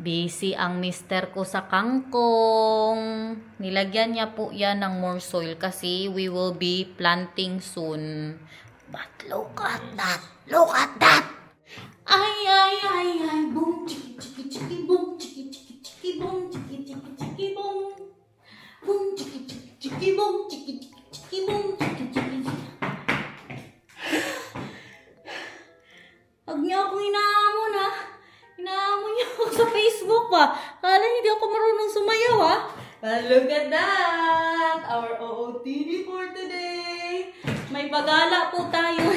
Busy ang mister ko sa kangkong. Nilagyan niya po yan ng more soil kasi we will be planting soon. But look at that! Look at that! Ay, ay, ay, ay, boom, chiki, chiki, chiki, boom, chiki, chiki, chiki, boom, chiki, chiki, chiki, boom. Boom, chiki, chiki, chiki, boom, chiki, chiki, chiki, boom, chiki, chiki, chiki. Huwag niyo akong inaamon ha. Inaamon niyo ako sa Facebook pa. Kala hindi ako marunong sumayaw ha. But look at that! Our OOTD for today. May pagala po tayo.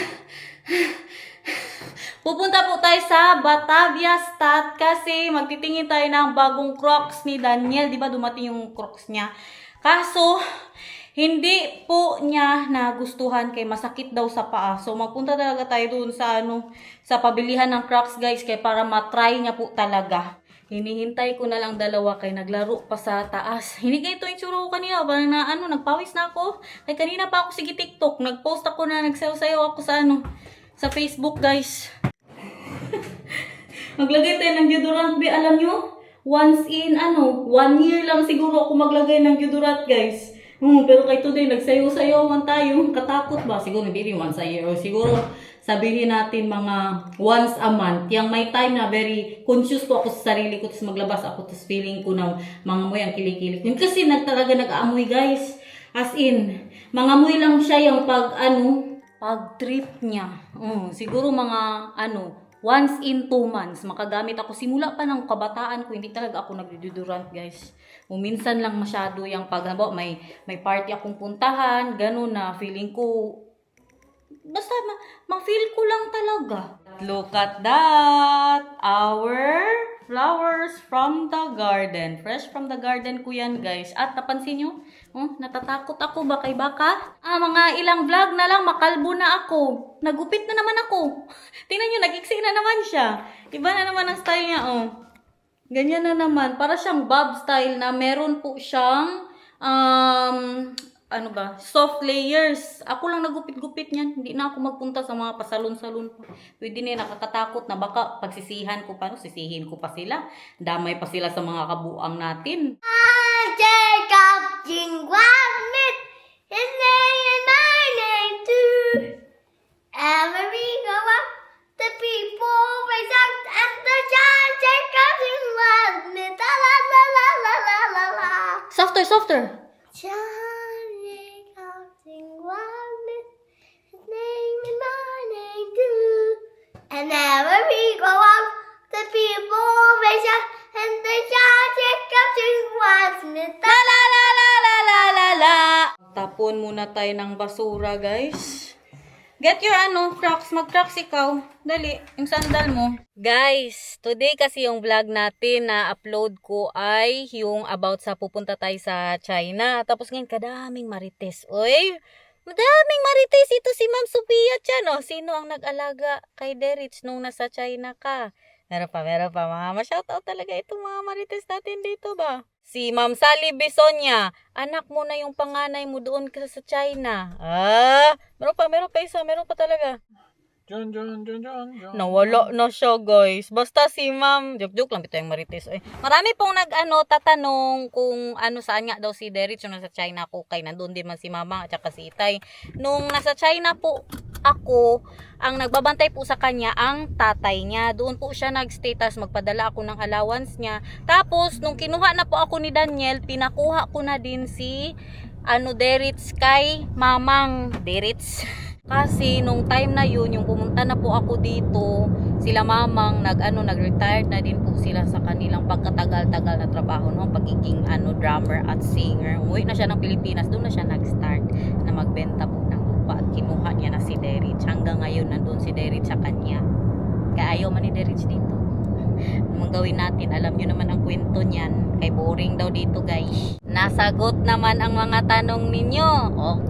Pupunta po tayo sa Batavia Stat kasi magtitingin tayo ng bagong Crocs ni Daniel. Diba dumating yung Crocs niya? Kaso, hindi po niya nagustuhan kay masakit daw sa paa. So, magpunta talaga tayo doon sa sa pabilihan ng Crocs guys kay para matry niya po talaga. Hinihintay ko na lang dalawa kay naglaro pa sa taas. Hindi kayo ito yung tsura ko kanina. Parang na nagpawis na ako. Kay kanina pa ako sige TikTok. Nagpost ako na nagsayaw-sayaw ako sa Facebook guys. Maglagay tayo ng deodorant, alam nyo? Once in, 1 year lang siguro ako maglagay ng deodorant, guys. Pero kay today, nagsayaw-sayawan tayo. Katakot ba? Siguro hindi rin once a year. O siguro, sabihin natin mga once a month. Yang may time na very conscious po ako sa sarili ko. Tapos maglabas ako. Tapos feeling ko na mga amoy ang kilikili. Kasi talaga nag-aamoy, guys. As in, mga amoy lang siya yung pag trip niya. Siguro mga once in 2 months makagamit ako. Simula pa ng kabataan ko, hindi talaga ako nagde-deodorant guys. Minsan lang masyado yung may party akong puntahan, ganun na feeling ko basta ma-feel ko lang talaga. Look at that! Our flowers from the garden. Fresh from the garden ko yan guys. At napansin nyo? Natatakot ako ba kay baka? Mga ilang vlog na lang makalbo na ako. Nagupit na naman ako. Tingnan nyo, nag-iksi na naman siya. Iba na naman ang style niya. Ganyan na naman. Para siyang bob style na meron po siyang soft layers. Ako lang nagupit-gupit niyan. Hindi na ako magpunta sa mga pasalon-salon pa. Pwede na nakakatakot na baka pagsisihan ko pa, sisihin ko pa sila. Damay pa sila sa mga kabuang natin. Jacob Jingwamit, his name and my name too. Every go up, the people raise up and the giant Jacob Jingwamit, la la la la la la la la. Softer, softer. Jacob Jingwamit, his name and my name too. And every go up, the people raise up and the giant Jacob Jingwamit, la la la la la la la la. Tapon muna tayo ng basura, guys. Get your Crocs. Mag-Crocs ikaw. Dali, yung sandal mo. Guys, today kasi yung vlog natin na upload ko ay yung about sa pupunta tayo sa China. Tapos ngayon, kadaming marites. Oy, madaming marites. Ito si Ma'am Sophia Chan. Sino ang nag-alaga kay Derich nung nasa China ka? Meron pa. Mama, shoutout talaga itong mga marites natin dito ba? Si Ma'am Sally Bisonia, anak mo na yung panganay mo doon ka sa China. Meron pa isa, meron pa talaga. John. Nawala na siya, guys. Basta si Ma'am, joke lang ito yung marites. Marami pong tatanong kung saan nga daw si Derich yung nasa China ko. Kay nandun din man si Mama at saka si Itay. Nung nasa China po ako, ang nagbabantay po sa kanya ang tatay niya. Doon po siya nag-status, magpadala ako ng allowance niya. Tapos, nung kinuha na po ako ni Daniel, pinakuha ko na din si Derich kay Mamang Derich. Kasi nung time na yun, yung pumunta na po ako dito, sila Mamang nag-retired na din po sila sa kanilang pagkatagal-tagal na trabaho, pagiging drummer at singer. Umuwi na siya ng Pilipinas, doon na siya nag-start na magbenta po ng lupa at kinuha niya na si Derich. Hanggang ngayon nandun si Derich sa kanya. Kaya ayaw man ni Derich dito. Anong gawin natin? Alam nyo naman ang kwento niyan. Kay boring daw dito guys. Nasagot naman ang mga tanong ninyo.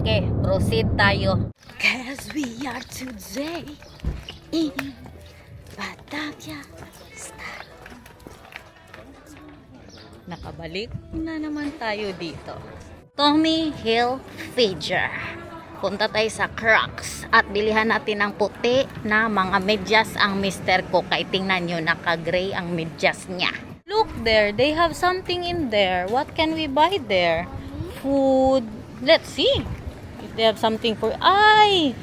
Okay, proceed tayo. Cause we are today in Batavia Stat. Nakabalik na naman tayo dito. Tommy Hilfiger. Punta tayo sa Crocs at bilihan natin ng puti na mga medyas ang mister ko. Kaya tingnan nyo, naka-gray ang medyas niya. look there. They have something in there. What can we buy there? Food. Let's see if they have something for... Ay!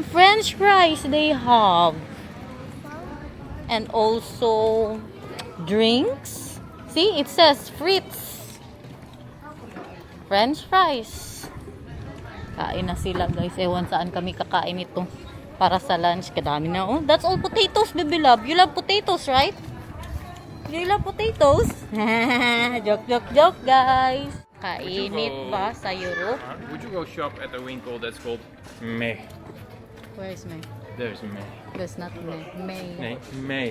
French fries they have. And also drinks. See, it says Fritz. French fries. Kain na sila guys. Ewan saan kami kakain ito. Para sa lunch. Kadami na. Oh, that's all potatoes, baby love. You love potatoes, right? You love potatoes? Joke, guys. Kainit ba sa Europe? Would you go shop at a winkle that's called May? Where is May? There's May. That's not May. May. Nee, May.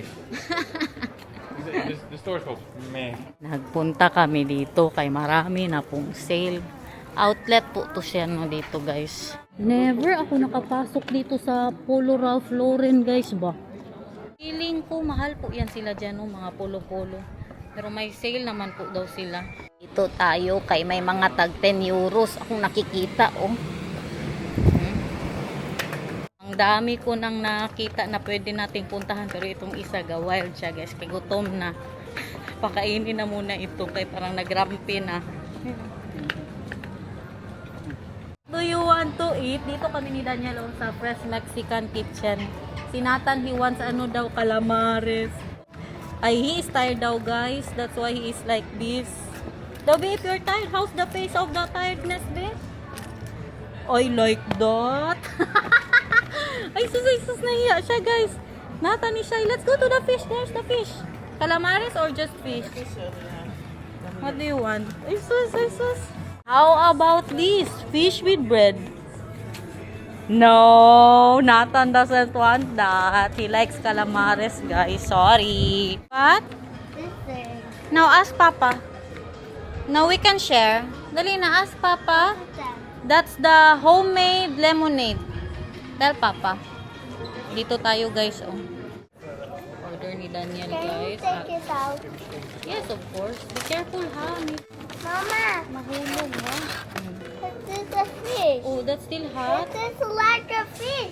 The store's called May. Nagpunta kami dito kay marami na pong sale. Outlet po to siya no dito guys. Never ako nakapasok dito sa Polo Ralph Lauren guys ba. Feeling ko mahal po yan sila dyan no, mga polo-polo. Pero may sale naman po daw sila. Dito tayo kay may mga tag 10 euros akong nakikita oh. Ang dami ko nang nakita na pwede nating puntahan pero itong isa ga wild siya guys. Kay gutom na. Pakainin na muna ito kay parang nagrampi na. Do you want to eat? Dito kami ni Daniel sa Fresh Mexican Kitchen. Si Nathan, he wants ano daw, calamares. Ay, he is tired daw guys. That's why he is like this. Dabi, if you're tired, how's the face of the tiredness, be? I like that. Ay, sus, nahiya siya guys. Nathan is shy. Let's go to the fish. There's the fish. Calamares or just fish? What do you want? Ay, sus. How about this? Fish with bread? No, Nathan doesn't want that. He likes calamares, guys. Sorry. What? This thing. Now ask Papa. Now we can share. Dali na, ask Papa. That's the homemade lemonade. Tell Papa. Dito tayo, guys. Oh. Order ni Daniel, Can you guys. take it out? Yes, of course. Be careful, ha? Mama, Mahulog, ha? this is a fish. Oh, that's still hot. This is like a fish.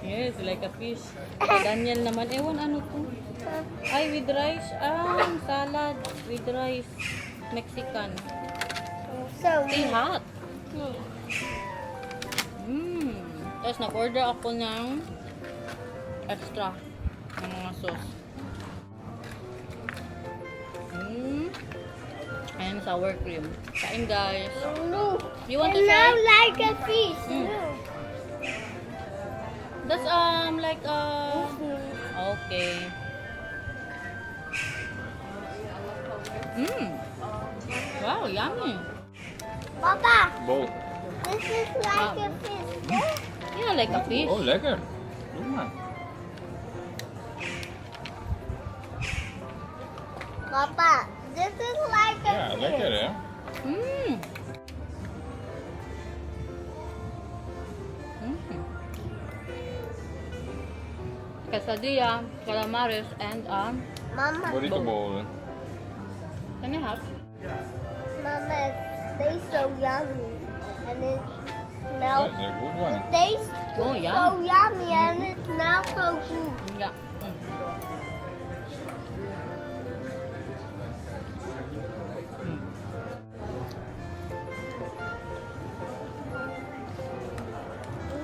Yes, like a fish. Daniel naman, ewan ano to. Ay, with rice. Salad with rice. Mexican. So Still hot. Tapos nag-order ako ng extra ng mga sauce. And sour cream. Kain guys. no. You want to And now try? like a fish. Mm. No. That's like okay. Wow, yummy. Papa, Bol. this is like a fish. Yeah, like a fish. Oh, lekker. Doe maar. Papa, this is like a Ja, fish. lekker hè? Quesadilla, calamares, and Mama, Burrito bowl. can you have? Mama, it tastes so yummy. And it smells, That's a good one. it tastes Oh, so yeah. yummy and it smells so good. Yeah.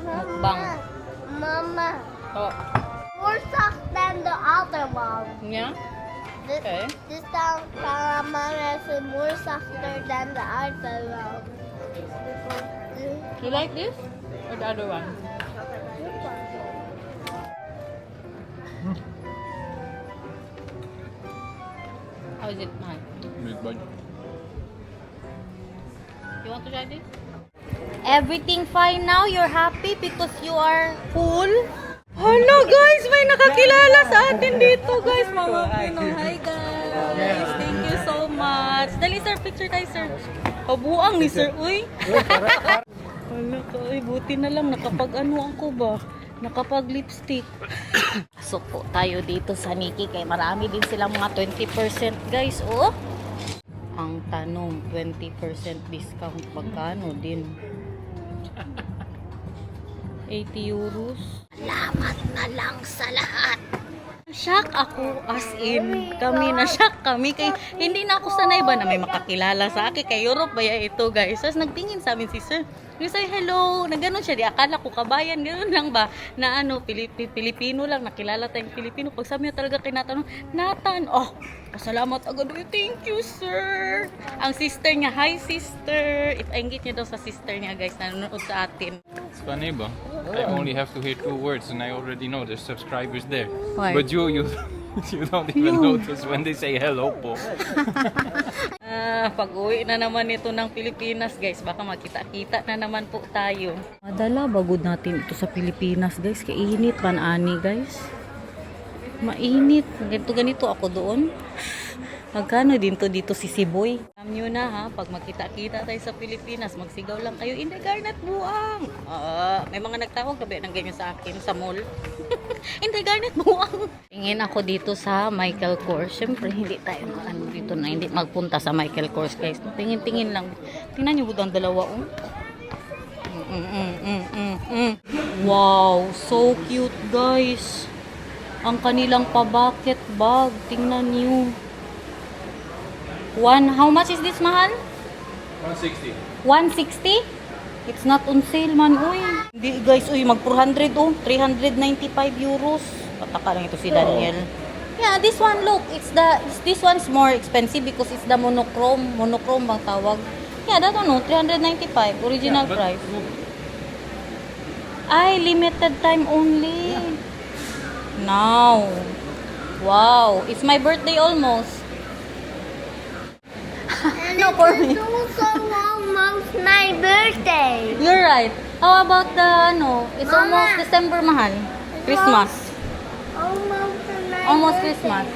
Mukbang. Mama, Oh, more soft than the other one. yeah? This, Okay. this time, calamari is more softer than the other one. You like this? Or the other one? How is it, man? Niet bij. You want to try this? Everything fine now? You're happy because you are full? Hello guys! May nakakilala sa atin dito guys! Mga Pinoy. Hi guys! Thank you so much! Dali sir, picture tayo sir. Kabuang ni sir, uy! Hala ka, uy, buti na lang nakapag-ano ako ba? Nakapag-lipstick. So po tayo dito sa Nikki kay marami din silang mga 20% guys, oh! Ang tanong, 20% discount pagkano din? 80 euros. Salamat na lang sa lahat. Shock ako, as in, kami na shock kami. Kay, hindi na ako sanay ba na may makakilala sa akin. Kay Europe ba ito guys? Tapos nagtingin sa amin si sir. He say hello, na gano'n siya. Di akala ko kabayan, gano'n lang ba? Na ano, Pilipino lang, nakilala tayong Pilipino. Pag sabi niya talaga kay Nathan, Nathan, oh, pasalamat agad. Thank you sir. Ang sister niya, hi sister. If-engage niya daw sa sister niya guys, na nanonood sa atin. It's funny, but I only have to hear 2 words and I already know there's subscribers there. Why? But you don't even notice when they say hello po. Pag-uwi na naman ito ng Pilipinas guys, baka makita-kita na naman po tayo. Madala bagod natin ito sa Pilipinas guys, kainit pan-ani guys. Mainit, ganito ako doon. Magkano dito si Siboy? Alam nyo na ha, pag makita-kita tayo sa Pilipinas, magsigaw lang kayo, Inday Garnet buang! May mga nagtawag na ba ng ganyan sa akin sa mall? Inday Garnet buang! Tingin ako dito sa Michael Kors. Siyempre, hindi tayo dito na, hindi magpunta sa Michael Kors guys. Tingin-tingin lang. Tingnan nyo ang dalawa oh. Wow, so cute guys. Ang kanilang pa-bucket bag. Tingnan nyo. How much is this, mahal? 160. 160? It's not on sale man, uy. Hindi guys, uy, mag 400 oh. 395 euros. Pataka lang ito si Daniel. Yeah, this one, look. This one's more expensive because it's the monochrome. Monochrome bang tawag? Yeah, that one, no. 395. Original price. Ay, limited time only. Now. Wow. It's my birthday almost. And No, for me. it's also almost my birthday. You're right. How about the, it's Mama. almost December, mahal. Christmas. Almost Christmas.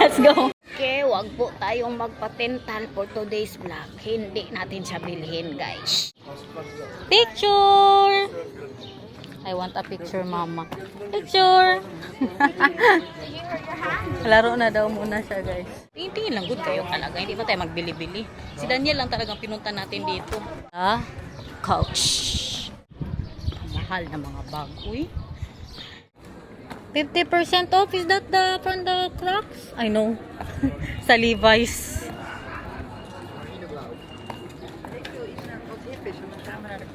Let's go. Okay, wag po tayong magpatental for today's vlog. Hindi natin siya bilhin, guys. Picture! I want a picture, mama. Picture! Laro na daw muna siya, guys. Tingin lang good kayo talaga. Hindi pa tayo magbili-bili. Si Daniel lang talagang pinunta natin dito. Couch. Mahal na mga bag. Uy. 50% off. Is that from the Crocs? I know. Sa Levi's.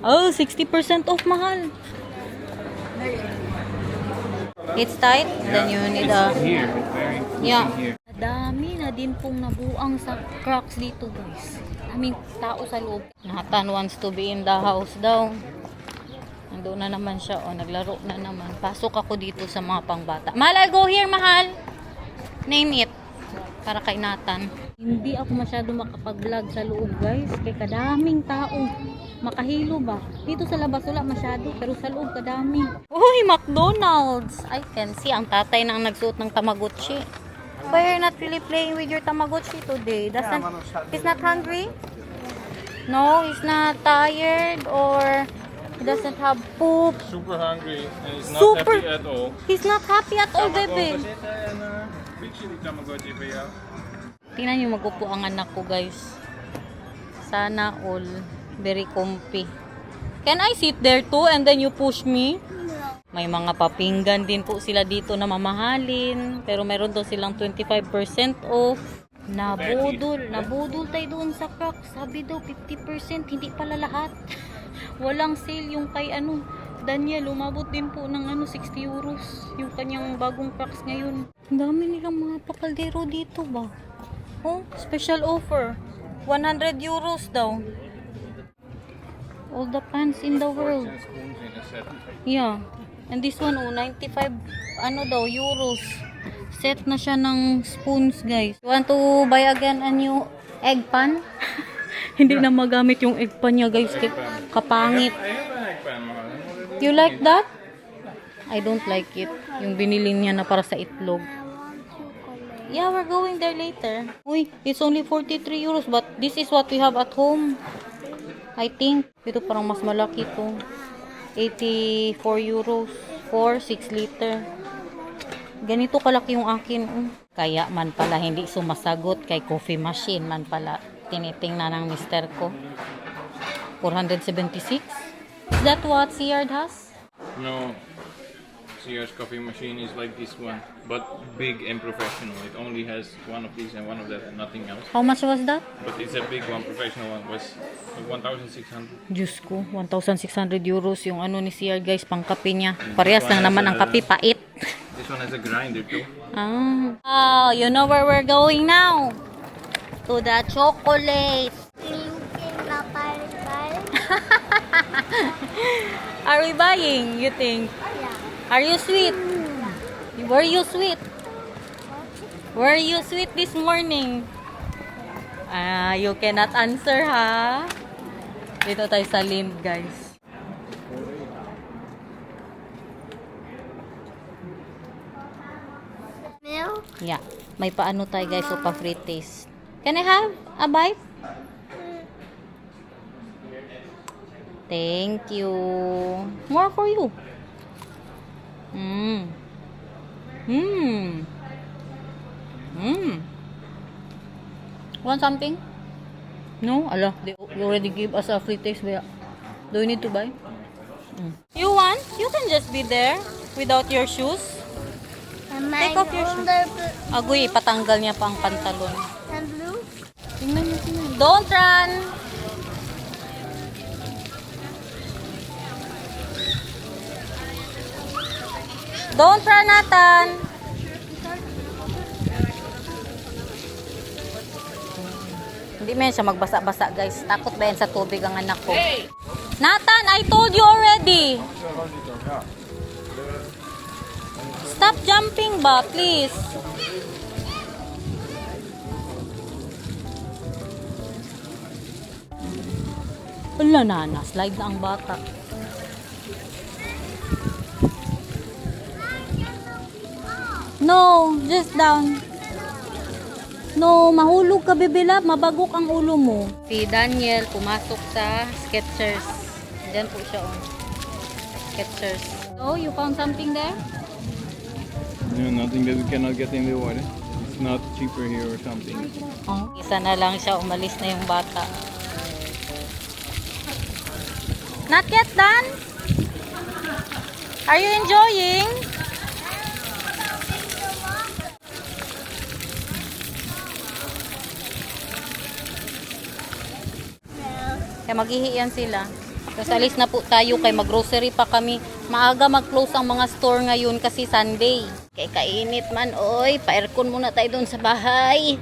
Oh, 60% off, mahal. It's tight, then you need a... Here, it's very Yeah. here. Dami na din pong nabuang sa Crocs dito, guys. Daming tao sa loob. Nathan wants to be in the house daw. Nandun na naman siya. O, naglaro na naman. Pasok ako dito sa mga pangbata. Mahal, I'll go here, mahal. Name it. Para kay Nathan. Hindi ako masyado makapag-vlog sa loob, guys. Kaya kadaming tao. Makahilo ba? Dito sa labas wala masyado. Pero sa loob kadami. Uy, McDonald's! I can see. Ang tatay nang nagsuot ng Tamagotchi. Why you're not really playing with your Tamagotchi today? He's not hungry? No, he's not tired or he doesn't have poop. Super hungry and he's not Super- happy at all. He's not happy at all, baby. Tingnan niyo magupo ang anak ko, guys. Sana all very comfy. Can I sit there too and then you push me? May mga papinggan din po sila dito na mamahalin. Pero meron daw silang 25% off. Nabudol tayo doon sa Crocs. Sabi daw 50%, hindi pala lahat. Walang sale yung kay Daniel, umabot din po ng 60 euros. Yung kanyang bagong Crocs ngayon. Ang dami nilang mga pakaldero dito ba? Oh, special offer. 100 euros daw. All the pants in the world. Yeah. And this one, 95 euros. Set na siya ng spoons, guys. You want to buy again a new egg pan? Hindi na magamit yung egg pan niya, guys. Kapangit. I have an egg pan, Mahal. I'm already You like that? I don't like it. Yung binili niya na para sa itlog. Yeah, we're going there later. Uy, it's only 43 euros, but this is what we have at home. I think. Ito parang mas malaki to. 84 euros for 6 liter. Ganito kalaki yung akin. Kaya man pala hindi sumasagot kay coffee machine man pala. Tinitingnan ng mister ko. 476? Is that what Sears has? No. Sears coffee machine is like this one, but big and professional. It only has one of these and one of that and nothing else. How much was that? But it's a big one, professional one, was 1,600. Diyos ko, 1,600 euros yung ano ni CR guys, pang kape niya. Parehas lang naman ang kape, pait. This one has a grinder too. Ah. Oh, you know where we're going now? To the chocolate. Are we buying, you think? Are you sweet? Were you sweet? Were you sweet this morning? Ah, you cannot answer, ha? Dito tayo sa Lind, guys. Milk? Yeah. May paano tayo, guys, so pa-free taste. Can I have a bite? Thank you. More for you. Mm. Mm. Mm. Want something? No? Ala, they already give us a free taste. Do you need to buy? Mm. You want? You can just be there without your shoes. Take off your shoes. Agoy, patanggal niya pang pantalon. And blue? Tingnan niyo, tingnan. Don't run! Don't run, Nathan! Hindi man siya magbasa-basa, guys. Takot ba yan sa tubig ang anak ko? Hey! Nathan, I told you already! Stop jumping ba, please? Wala na, slide na ang bata. No, just down. No, mahulog ka, bibila. Mabagok ang ulo mo. Si Daniel pumasok sa Skechers. Diyan po siya, oh. Skechers. So, you found something there? Yeah, nothing that we cannot get in the water. It's not cheaper here or something. Oh, isa na lang siya. Umalis na yung bata. Not yet done? Are you enjoying? Kaya maghihiyan sila. Tapos alis na po tayo kay mag-grocery pa kami. Maaga mag-close ang mga store ngayon kasi Sunday. Kaya kainit man, oy. Pa-aircon muna tayo doon sa bahay.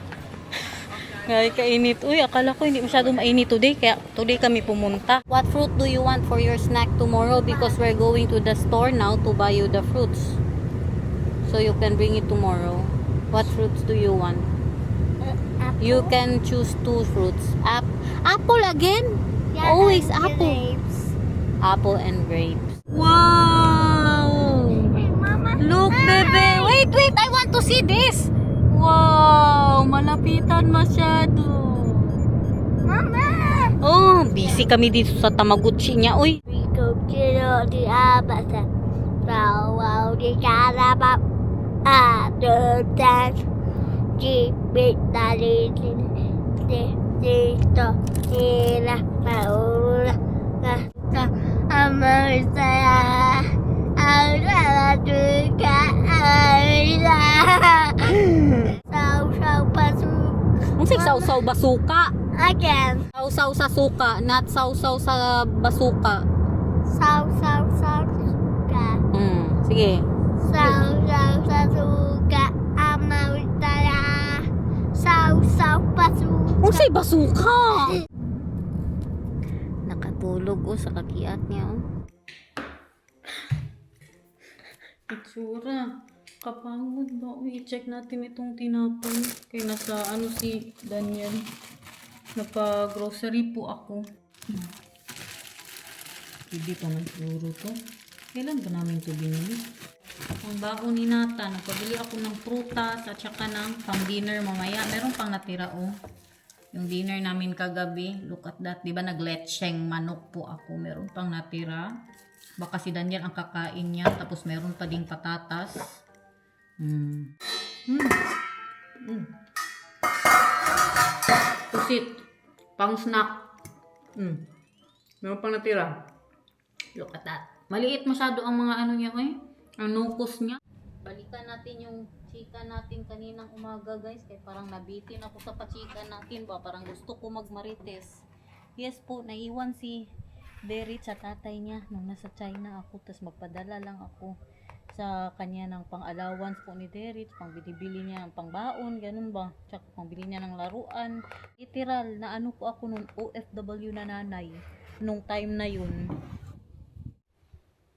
Ngay kainit. Uy, akala ko hindi masyado mainit today. Kaya today kami pumunta. What fruit do you want for your snack tomorrow? Because we're going to the store now to buy you the fruits. So you can bring it tomorrow. What fruits do you want? You can choose 2 fruits. Apple again? Yeah, Always and apple. grapes. Apple and grapes. Wow! Hey, Mama. Look, bebe. Wait. I want to see this. Wow! Malapitan masyado. Mama. Oh, busy kami dito sa Tamagotchi niya. Uy. We go to the Abasa. Wow, the Carabao. After that, keep it dito, hila, paula, amarisa, alaladuka, alila, saw, pasok. Ang saw-saw basuka. Again, Saw-saw sa suka, not saw-saw sa basuka. saw, suka. Sige. Saw, suka, amarisa, saw, pasok. Unsay basuka? Nakatulog sa kakiat niya. Itsura. Kapagod ba? I-check natin itong tinapon. Kaya nasa si Daniel. Napa-grocery po ako. Hindi pa ng siguro to. Kailan ba namin ito binili? Ang baon ni Nata. Nagpabili ako ng prutas at saka ng pang-dinner mamaya. Meron pang natira, oh. Yung dinner namin kagabi, look at that. Diba nagletseng manok po ako. Meron pang natira. Baka si Daniel ang kakain niya. Tapos meron pa ding patatas. Pusit. Pang snack. Meron pang natira. Look at that. Maliit masyado ang mga ano niya, eh. Ang nukos niya. Balikan natin yung chika natin kaninang umaga guys. Kaya parang nabitin ako sa pachika natin ba. Parang gusto ko magmarites. Yes po, naiwan si Derek sa tatay niya nung nasa China ako. Tapos magpadala lang ako sa kanya ng pang-allowance po ni Derek. Pang binibili niya ng pangbaon, ganun ba. Tsaka pang bili niya ng laruan. Literal, na ano po ako nung OFW na nanay. Nung time na yun.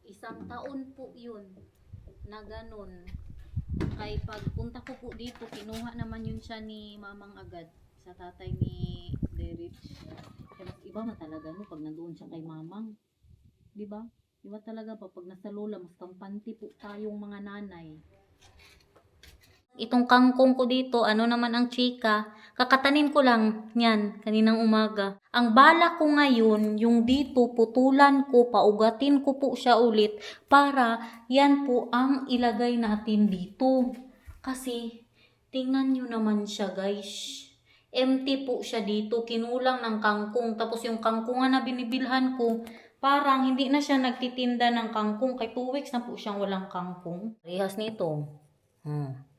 1 taon po yun na ganun. Kay pagpunta ko po dito, kinuha naman yun siya ni mamang agad sa tatay ni Derek. Pero iba man talaga no pag nandoon siya kay mamang. Di ba? Iba talaga pa pag nasa lola, mas kampante po tayong mga nanay. Itong kangkong ko dito, ano naman ang chika, kakatanin ko lang yan kaninang umaga. Ang bala ko ngayon, yung dito putulan ko, paugatin ko po siya ulit para yan po ang ilagay natin dito. Kasi tingnan nyo naman siya guys. Empty po siya dito, kinulang ng kangkong. Tapos yung kangkungan na binibilhan ko, parang hindi na siya nagtitinda ng kangkong. Kay 2 weeks na po siyang walang kangkong. Rehas nito.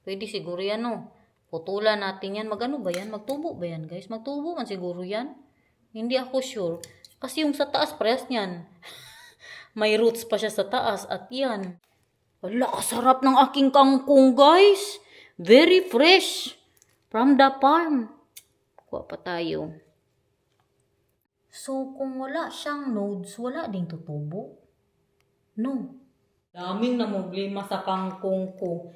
Pwede siguro yan no. Putulan natin yan. Magano ba yan? Magtubo ba yan guys? Magtubo man siguro yan. Hindi ako sure. Kasi yung sa taas press niyan. May roots pa siya sa taas at yan. Wala, kasarap ng aking kangkong guys. Very fresh. From the farm. Kuha pa tayo. So kung wala siyang nodes, wala ding tutubo. No. Daming namumblema sa kangkong ko.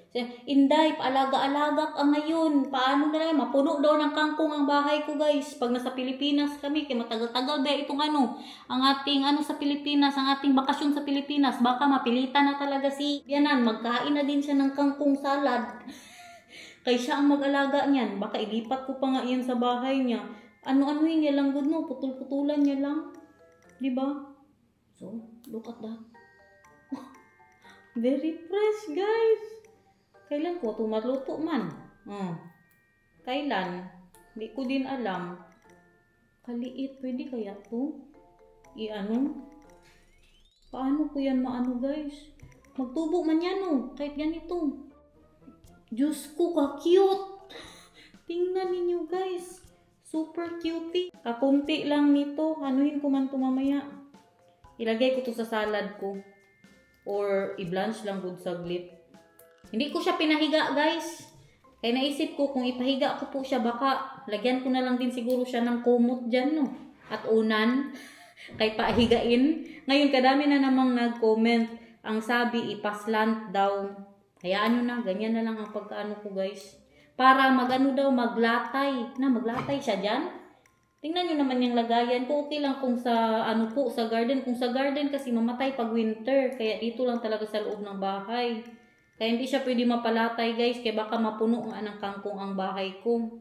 Inday, paalaga-alaga ka ngayon. Paano na lang? Mapuno daw ng kangkong ang bahay ko guys. Pag nasa Pilipinas kami, kaya matagal-tagal ba itong ang ating sa Pilipinas, ang ating bakasyon sa Pilipinas. Baka mapilitan na talaga si Yanan. Magkain na din siya ng kangkong salad. Kaya siya ang mag-alaga niyan. Baka ilipat ko pa nga yan sa bahay niya. Ano-anuhin niya lang good no? Putul-putulan niya lang. Diba? So, look at that. Very fresh, guys. Kailan ko ito maluto man? Kailan? Hindi ko din alam. Kaliit. Pwede kaya ito? Paano ko yan maano, guys? Magtubo man yan, oh. Kahit ganito. Diyos ko, ka-cute. Tingnan ninyo, guys. Super cutie. Kakunti lang nito. Anuhin ko man ito mamaya. Ilagay ko ito sa salad ko. Or i-blanch lang good saglit. Hindi ko siya pinahiga guys. Kaya naisip ko kung ipahiga ko po siya baka lagyan ko na lang din siguro siya ng kumot dyan no. At unan. Kay pahigain. Ngayon kadami na namang nag-comment. Ang sabi ipaslant daw. Hayaan nyo na. Ganyan na lang ang pagkaano ko guys. Para maglatay. Maglatay siya dyan. Tingnan nyo naman yung lagayan ko. Okay lang kung sa sa garden. Kung sa garden kasi mamatay pag winter. Kaya dito lang talaga sa loob ng bahay. Kaya hindi siya pwede mapalatay guys. Kaya baka mapuno nga ng kangkong ang bahay ko.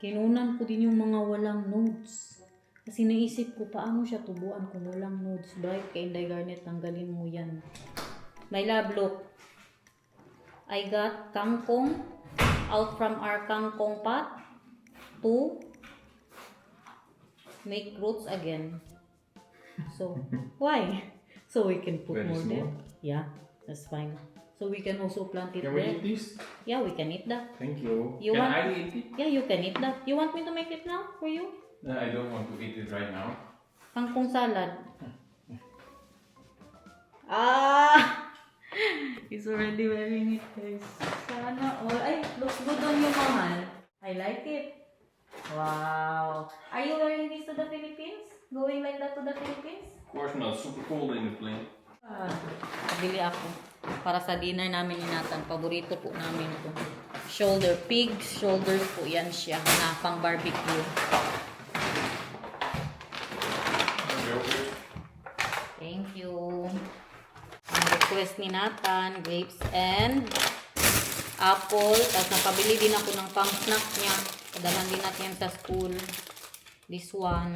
Kinunan ko din yung mga walang nodes. Kasi naisip ko paano siya tubuan kung walang nodes. Bright kay Inday Garnet, tanggalin mo yan. My love, look. I got kangkong out from our kangkong pot to make roots again. So, why? So we can put Very more there. small. Yeah, that's fine. So we can also plant it Can we there. eat this? Yeah, we can eat that. Thank you. You Can want- I eat it? Yeah, you can eat that. You want me to make it now for you? No, I don't want to eat it right now. Kangkong salad. Ah! He's already wearing it, guys. Sana all. Ay, looks good on you, Mahal. I like it. Wow. Are you wearing this to the Philippines? Going like that to the Philippines? Of course not. Super cold in the plane. Bili ako. Para sa dinner namin ni Nathan. Paborito po namin ito. Shoulder. Pig shoulders po yan siya. Na pang barbecue. Thank you. Ang request ni Nathan, grapes and apple. Tapos napabili din ako ng pang snack niya. Padalan din natin sa school. This one.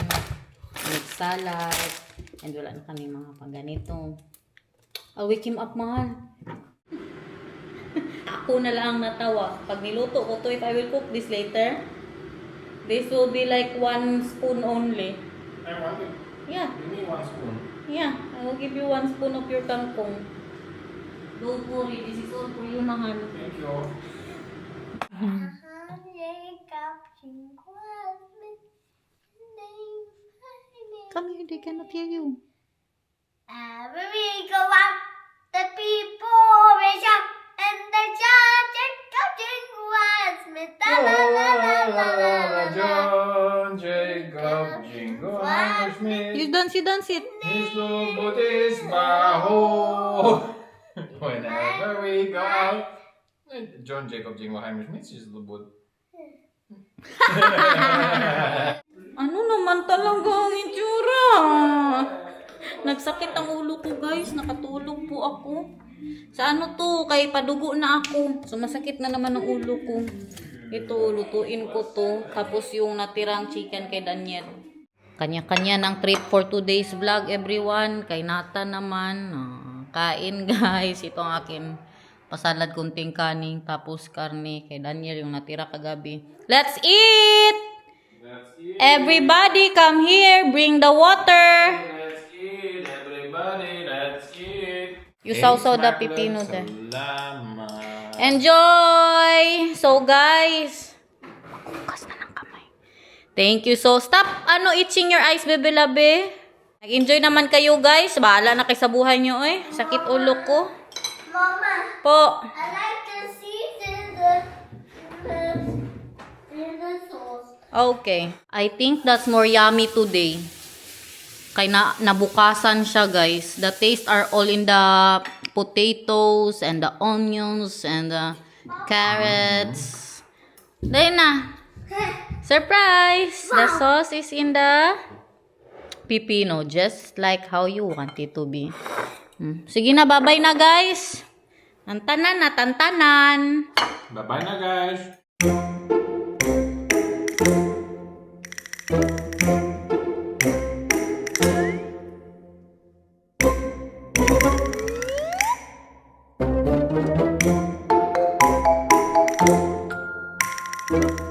Mixed salad. And wala na kami mga pang ganito. I'll wake him up, mahal. Ako na lang natawa. Pag niluto ko to, if I will cook this later, this will be like 1 spoon only. I want it. Yeah. Give me 1 spoon. Yeah, I will give you 1 spoon of your kangkong. Don't worry, this is all for you, mahal. Thank you. Come here, they cannot hear you. Every we go up, the people raise up, and the giant cutting was with la la la la la la la. John Jacob Jingle Hammerschmidt. You dance it. His little boat is baho. Whenever we go out. John Jacob Jingle Hammerschmidt is little boat. Ano naman talaga ang itsura? Nagsakit ang ulo ko, guys. Nakatulog po ako. Sa ano to? Kay padugo na ako. Sumasakit na naman ang ulo ko. Ito, lutuin ko to. Tapos yung natirang chicken kay Daniel. Kanya-kanya ng treat for today's vlog, everyone. Kay Nata naman. Kain, guys. Ito ang akin. Pasalad kunting kaning. Tapos karne. Kay Daniel yung natira kagabi. Let's eat! Let's eat. Everybody come here. Bring the water. Let's eat, everybody. Let's eat. You sausaw the pipino there. Salamat. Enjoy! So guys, bukas na ng kamay. Thank you. So stop itching your eyes, bebe labe. Nag-enjoy naman kayo, guys. Bahala na kayo sa buhay nyo, eh. Sakit ulo ko. Mama, Po. I like to season the sauce. Okay. I think that's more yummy today. Kaya nabukasan siya, guys. The taste are all in the potatoes and the onions and the carrots. Dahil na. Surprise! The sauce is in the pipino. Just like how you want it to be. Sige na, bye-bye na, guys. Tantanan na, tantanan. Bye-bye na, guys. Mama.